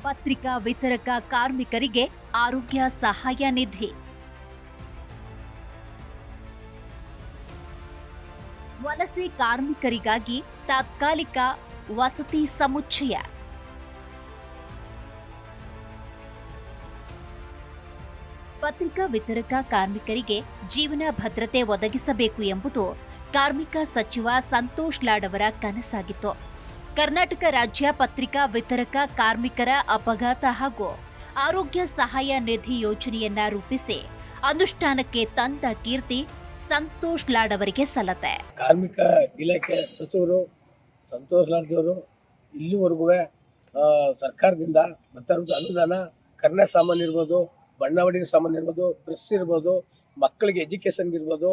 ಪತ್ರಿಕಾ ವಿತರಕ ಕಾರ್ಮಿಕರಿಗೆ ಆರೋಗ್ಯ ಸಹಾಯ ನಿಧಿ. ವಲಸೆ ಕಾರ್ಮಿಕರಿಗಾಗಿ ತಾತ್ಕಾಲಿಕ ವಸತಿ ಸಮುಚ್ಚಯ. ಪತ್ರಿಕಾ ವಿತರಕ ಕಾರ್ಮಿಕರಿಗೆ ಜೀವನ ಭದ್ರತೆ ಒದಗಿಸಬೇಕು ಎಂಬುದು ಕಾರ್ಮಿಕ ಸಚಿವ ಸಂತೋಷ್ ಲಾಡ್ ಅವರ ಕನಸಾಗಿತ್ತು. ಕರ್ನಾಟಕ ರಾಜ್ಯ ಪತ್ರಿಕಾ ವಿತರಕ ಕಾರ್ಮಿಕರ ಅಪಘಾತ ಹಾಗೂ ಆರೋಗ್ಯ ಸಹಾಯ ನಿಧಿ ಯೋಜನೆಯನ್ನ ರೂಪಿಸಿ ಅನುಷ್ಠಾನಕ್ಕೆ ತಂದ ಕೀರ್ತಿ ಸಂತೋಷ್ ಲಾಡ್ ಅವರಿಗೆ ಸಲ್ಲತ್ತೆ. ಕಾರ್ಮಿಕ ಇಲಾಖೆ ಸಚಿವರು ಸಂತೋಷ್ ಲಾಡ್ ಅವರು ಇಲ್ಲಿವರೆಗೂ ಸರ್ಕಾರದಿಂದ ಬರ್ತಾ ಇರೋದು ಅನುದಾನ, ಕರ್ನ ಸಾಮಾನು ಇರ್ಬೋದು, ಬಣ್ಣ ಹೊಡಿಗೆ ಸಾಮಾನು ಇರ್ಬೋದು, ಪ್ರೆಸ್ ಇರ್ಬೋದು, ಮಕ್ಕಳಿಗೆ ಎಜುಕೇಶನ್ ಇರ್ಬೋದು,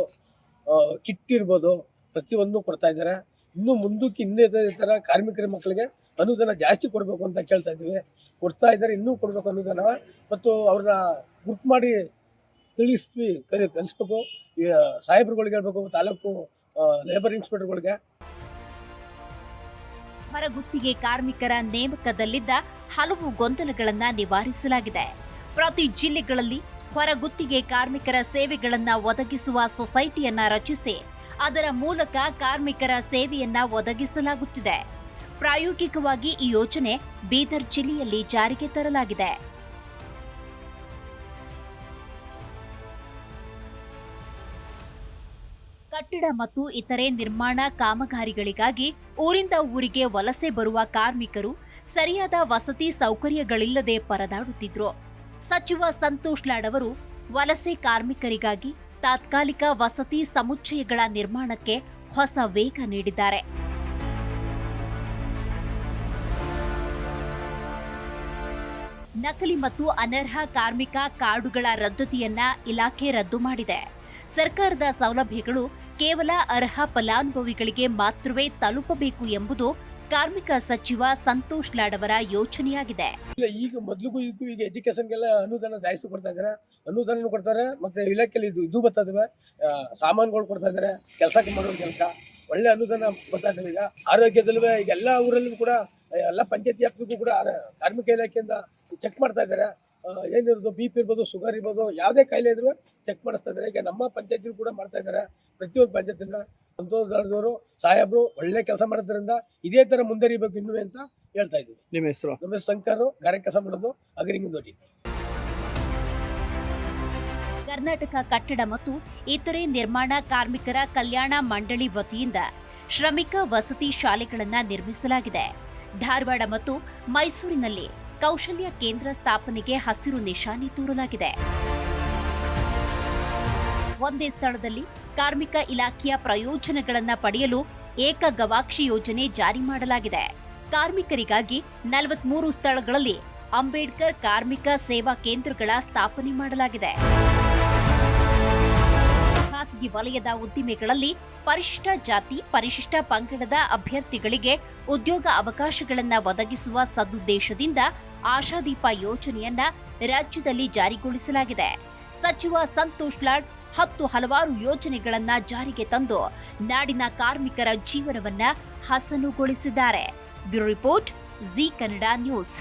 ಕಿಟ್ ಇರ್ಬೋದು, ಪ್ರತಿಯೊಂದು ಕೊಡ್ತಾ ಇದ್ದಾರೆ. ಇನ್ನು ಮುಂದಕ್ಕೆ ಇನ್ನೇ ಥರ ಕಾರ್ಮಿಕರ ಮಕ್ಕಳಿಗೆ ಅನುದಾನ ಜಾಸ್ತಿ ಕೊಡಬೇಕು ಅಂತ ಕೇಳ್ತಾ ಇದ್ದೀವಿ. ಕೊಡ್ತಾ ಇದ್ದಾರೆ, ಇನ್ನೂ ಕೊಡಬೇಕು ಅನುದಾನ. ಮತ್ತು ಅವ್ರನ್ನ ಗುರ್ತು ಮಾಡಿ ಕಲಿಸ್ಬೇಕು. ಸಾಹೇಬ್ರುಗಳಿಗೆ ಹೇಳ್ಬೇಕು, ತಾಲೂಕು ಲೇಬರ್ ಇನ್ಸ್ಪೆಕ್ಟರ್ಗಳಿಗೆ. ಹೊರಗುತ್ತಿಗೆ ಕಾರ್ಮಿಕರ ನೇಮಕದಲ್ಲಿದ್ದ ಹಲವು ಗೊಂದಲಗಳನ್ನು ನಿವಾರಿಸಲಾಗಿದೆ. ಪ್ರತಿ ಜಿಲ್ಲೆಗಳಲ್ಲಿ ಹೊರಗುತ್ತಿಗೆ ಕಾರ್ಮಿಕರ ಸೇವೆಗಳನ್ನು ಒದಗಿಸುವ ಸೊಸೈಟಿಯನ್ನ ರಚಿಸಿ ಅದರ ಮೂಲಕ ಕಾರ್ಮಿಕರ ಸೇವೆಯನ್ನ ಒದಗಿಸಲಾಗುತ್ತಿದೆ. ಪ್ರಾಯೋಗಿಕವಾಗಿ ಈ ಯೋಜನೆ ಬೀದರ್ ಜಿಲ್ಲೆಯಲ್ಲಿ ಜಾರಿಗೆ ತರಲಾಗಿದೆ. ಕಟ್ಟಡ ಮತ್ತು ಇತರೆ ನಿರ್ಮಾಣ ಕಾಮಗಾರಿಗಳಿಗಾಗಿ ಊರಿಂದ ಊರಿಗೆ ವಲಸೆ ಬರುವ ಕಾರ್ಮಿಕರು ಸರಿಯಾದ ವಸತಿ ಸೌಕರ್ಯಗಳಿಲ್ಲದೆ ಪರದಾಡುತ್ತಿದ್ರು. ಸಚಿವ ಸಂತೋಷ್ ಲಾಡ್ ಅವರು ವಲಸೆ ಕಾರ್ಮಿಕರಿಗಾಗಿ ತಾತ್ಕಾಲಿಕ ವಸತಿ ಸಮುಚ್ಚಯಗಳ ನಿರ್ಮಾಣಕ್ಕೆ ಹೊಸ ವೇಗ ನೀಡಿದ್ದಾರೆ. ನಕಲಿ ಮತ್ತು ಅನರ್ಹ ಕಾರ್ಮಿಕ ಕಾರ್ಡುಗಳ ರದ್ದತಿಯನ್ನ ಇಲಾಖೆ ರದ್ದು ಮಾಡಿದೆ. ಸರ್ಕಾರದ ಸೌಲಭ್ಯಗಳು ಕೇವಲ ಅರ್ಹ ಫಲಾನುಭವಿಗಳಿಗೆ ಮಾತ್ರವೇ ತಲುಪಬೇಕು ಎಂಬುದು ಕಾರ್ಮಿಕ ಸಚಿವ ಸಂತೋಷ್ ಲಾಡ್ ಅವರ ಯೋಚನೆಯಾಗಿದೆ. ಈಗ ಮೊದಲಿಗೂ ಈಗ ಎಜುಕೇಶನ್ಗೆಲ್ಲ ಅನುದಾನ ಜಾಸ್ತಿ ಕೊಡ್ತಾ ಇದ್ದಾರೆ, ಅನುದಾನ ಕೊಡ್ತಾರೆ. ಮತ್ತೆ ಇಲಾಖೆಯಲ್ಲಿ ಇದು ಬರ್ತಾ ಇದಾವೆ, ಸಾಮಾನುಗಳು ಕೊಡ್ತಾ ಇದ್ದಾರೆ, ಕೆಲಸಕ್ಕೆ ಮಾಡೋ ಕೆಲಸ ಒಳ್ಳೆ ಅನುದಾನ ಬರ್ತಾ ಇದ್ದಾವೆ. ಈಗ ಆರೋಗ್ಯದಲ್ಲೂ ಈಗ ಎಲ್ಲ ಊರಲ್ಲೂ ಕೂಡ ಎಲ್ಲ ಪಂಚಾಯತಿ ವ್ಯಾಪ್ತಿಗೂ ಕೂಡ ಕಾರ್ಮಿಕ ಇಲಾಖೆಯಿಂದ ಚೆಕ್ ಮಾಡ್ತಾ ಇದ್ದಾರೆ. ಏನಿರೋದು BP ಇರ್ಬೋದು, ಶುಗರ್ ಇರ್ಬೋದು, ಯಾವುದೇ ಕಾಯಿಲೆ ಇದ್ರು ಚೆಕ್ ಮಾಡಿಸ್ತಾ ಇದ್ದಾರೆ. ಈಗ ನಮ್ಮ ಪಂಚಾಯತಿ ಕೂಡ ಮಾಡ್ತಾ ಇದ್ದಾರೆ. ಪ್ರತಿಯೊಂದು ಪಂಚಾಯತಿನ ಸಂತೋಷ್ ಲಾಡ್ ಅವರು ಸಾಹೇಬ್ರು ಒಳ್ಳೆ ಕೆಲಸ ಮಾಡೋದ್ರಿಂದ ಇದೇ ತರ ಮುಂದರಿಬೇಕು ಇನ್ನೂ ಅಂತ ಹೇಳ್ತಾ ಇದ್ದೀವಿ. ನಿಮ್ಮ ಹೆಸರು? ನಮ್ಮ ಹೆಸರು ಶಂಕರ್, ಗಾರೆ ಕೆಲಸ ಮಾಡೋದು ಅಗರಿಂಗದೊಡ್ಡಿ. ಕರ್ನಾಟಕ ಕಟ್ಟಡ ಮತ್ತು ಇತರೆ ನಿರ್ಮಾಣ ಕಾರ್ಮಿಕರ ಕಲ್ಯಾಣ ಮಂಡಳಿ ವತಿಯಿಂದ ಶ್ರಮಿಕ ವಸತಿ ಶಾಲೆಗಳನ್ನು ನಿರ್ಮಿಸಲಾಗಿದೆ. ಧಾರವಾಡ ಮತ್ತು ಮೈಸೂರಿನಲ್ಲಿ ಕೌಶಲ್ಯ ಕೇಂದ್ರ ಸ್ಥಾಪನೆಗೆ ಹಸಿರು ನಿಶಾನೆ ತೋರಲಾಗಿದೆ. ಒಂದೇ ಸ್ಥಳದಲ್ಲಿ ಕಾರ್ಮಿಕ ಇಲಾಖೆಯ ಪ್ರಯೋಜನಗಳನ್ನು ಪಡೆಯಲು ಏಕ ಗವಾಕ್ಷಿ ಯೋಜನೆ ಜಾರಿ ಮಾಡಲಾಗಿದೆ. ಕಾರ್ಮಿಕರಿಗಾಗಿ 43 ಸ್ಥಳಗಳಲ್ಲಿ ಅಂಬೇಡ್ಕರ್ ಕಾರ್ಮಿಕ ಸೇವಾ ಕೇಂದ್ರಗಳ ಸ್ಥಾಪನೆ ಮಾಡಲಾಗಿದೆ. ಖಾಸಗಿ ವಲಯದ ಉದ್ದಿಮೆಗಳಲ್ಲಿ ಪರಿಶಿಷ್ಟ ಜಾತಿ, ಪರಿಶಿಷ್ಟ ಪಂಗಡದ ಅಭ್ಯರ್ಥಿಗಳಿಗೆ ಉದ್ಯೋಗ ಅವಕಾಶಗಳನ್ನು ಒದಗಿಸುವ ಸದುದ್ದೇಶದಿಂದ ಆಶಾದೀಪ ಯೋಜನೆಯನ್ನ ರಾಜ್ಯದಲ್ಲಿ ಜಾರಿಗೊಳಿಸಲಾಗಿದೆ. ಸಚಿವ ಸಂತೋಷ್ ಲಾಡ್ 10 ಹಲವಾರು ಯೋಜನೆಗಳನ್ನ ಜಾರಿಗೆ ತಂದು ನಾಡಿನ ಕಾರ್ಮಿಕರ ಜೀವನವನ್ನ ಹಸನುಗೊಳಿಸಿದ್ದಾರೆ. Bureau report, Zee Kannada news.